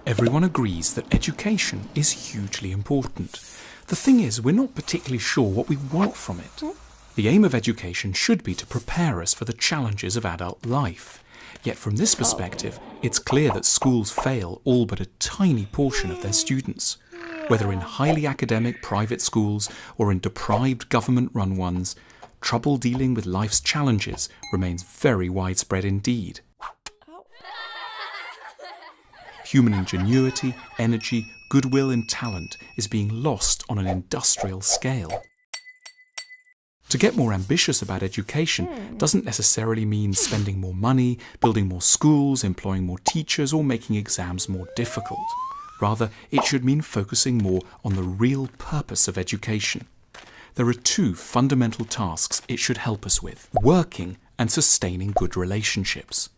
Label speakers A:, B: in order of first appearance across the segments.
A: Everyone agrees that education is hugely important. The thing is, we're not particularly sure what we want from it. The aim of education should be to prepare us for the challenges of adult life. Yet from this perspective, it's clear that schools fail all but a tiny portion of their students. Whether in highly academic private schools or in deprived government-run ones, trouble dealing with life's challenges remains very widespread indeed. Human ingenuity, energy, goodwill and talent is being lost on an industrial scale. To get more ambitious about education doesn't necessarily mean spending more money, building more schools, employing more teachers or making exams more difficult. Rather, it should mean focusing more on the real purpose of education. There are two fundamental tasks it should help us with: working and sustaining good relationships.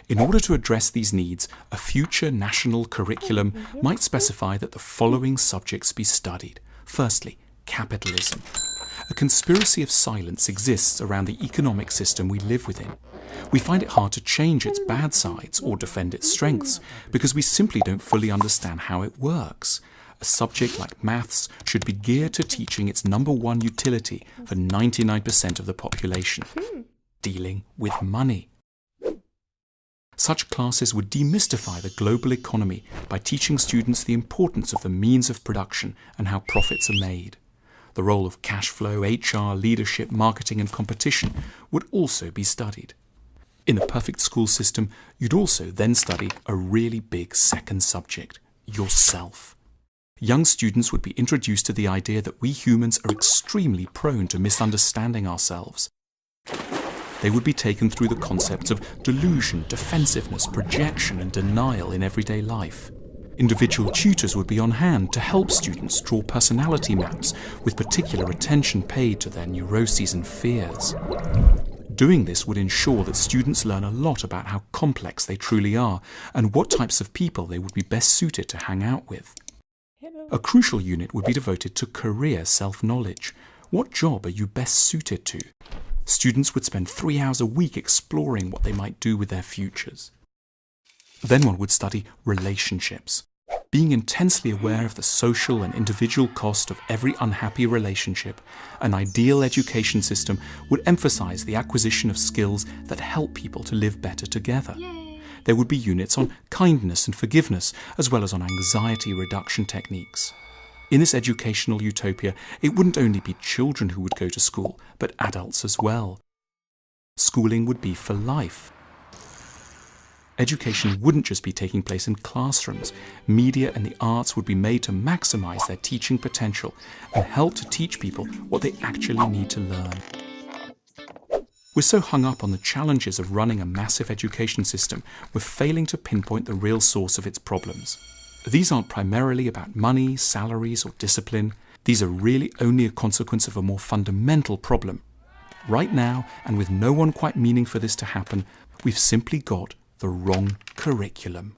A: In order to address these needs, a future national curriculum might specify that the following subjects be studied. Firstly, capitalism. A conspiracy of silence exists around the economic system we live within. We find it hard to change its bad sides or defend its strengths because we simply don't fully understand how it works. A subject like maths should be geared to teaching its number one utility for 99% of the population: dealing with money. Such classes would demystify the global economy by teaching students the importance of the means of production and how profits are made. The role of cash flow, HR, leadership, marketing and competition would also be studied. In the perfect school system, you'd also then study a really big second subject: yourself. Young students would be introduced to the idea that we humans are extremely prone to misunderstanding ourselves. They would be taken through the concepts of delusion, defensiveness, projection and denial in everyday life. Individual tutors would be on hand to help students draw personality maps with particular attention paid to their neuroses and fears. Doing this would ensure that students learn a lot about how complex they truly are and what types of people they would be best suited to hang out with. A crucial unit would be devoted to career self-knowledge. What job are you best suited to? Students would spend 3 hours a week exploring what they might do with their futures. Then one would study relationships. Being intensely aware of the social and individual cost of every unhappy relationship, an ideal education system would emphasize the acquisition of skills that help people to live better together. There would be units on kindness and forgiveness, as well as on anxiety reduction techniques. In this educational utopia, it wouldn't only be children who would go to school, but adults as well. Schooling would be for life. Education wouldn't just be taking place in classrooms. Media and the arts would be made to maximize their teaching potential and help to teach people what they actually need to learn. We're so hung up on the challenges of running a massive education system, we're failing to pinpoint the real source of its problems. These aren't primarily about money, salaries, or discipline. These are really only a consequence of a more fundamental problem. Right now, and with no one quite meaning for this to happen, we've simply got the wrong curriculum.